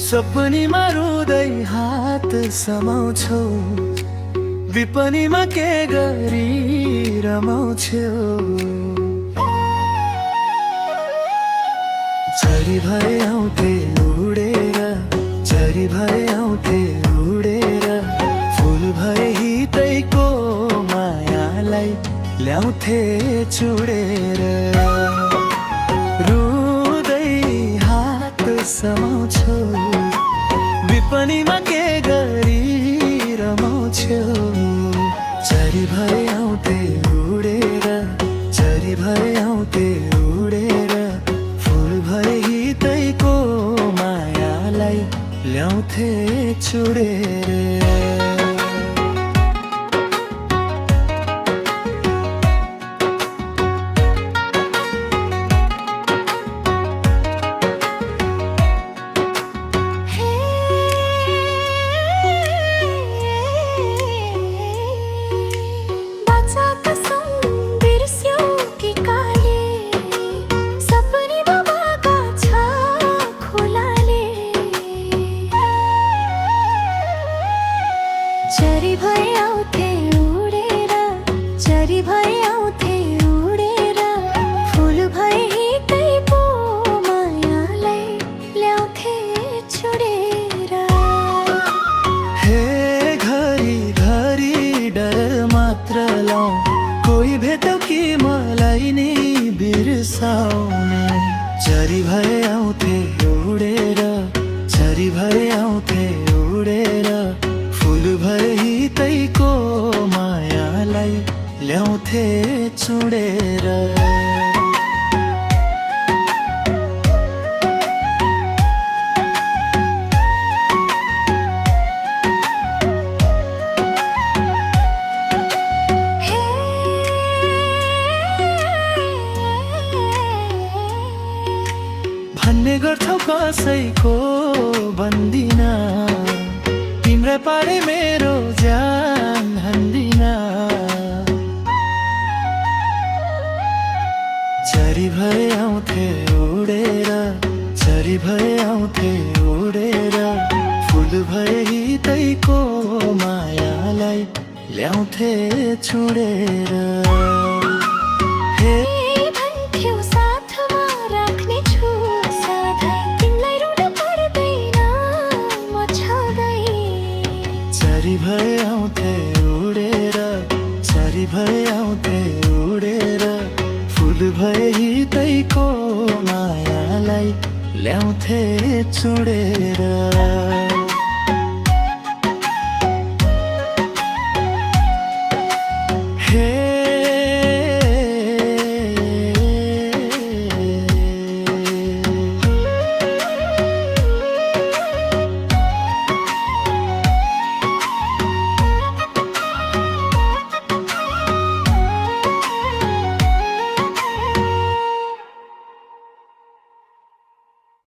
सपनीमा रुँदै हात समाउँछौ, विपनीमा के गरी रमाउँछौ। चरी भए आउँथे उडेर, चरी भए आउँथे उडेर, फुल भए हितैको मायालाई ल्याउँथे चुडेर। रुँदै हात समाउँछौ, विपनीमा के गरी रमाउँछौ। चरी भए आउँथे उडेर, चरी भए आउँथे उडेर, फुल भए हितैको मायालाई ल्याउँथे चुडेर। चरी भए आउँथे उडेर, चरी भए आउँथे उडेर, फुल भए हितैको मायालाई ल्याउँथे चुडेर। हे घरी घरी डर मात्र लाऊ, कोही भेट्यो कि मलाई नि बिर्साउने। चरी भए आउँथे उडेर, चरी भए आउँथे उडेर, फुल भए हितैको मायालाई ल्याउँथे चुडेर। भन्ने गर्छौ कसैको बन्दिन, तिम्रै पारे मेरो ज्यान हान्दिन। चरी भए आउँथे उडेर, चरी भए आउँथे उडेर, फुल भए हितैको मायालाई ल्याउँथे चुडेर। चरी भए आउँथे उडेर, चरी भए आउँथे उडेर, फुल भए हितैको मायालाई ल्याउँथे चुडेर।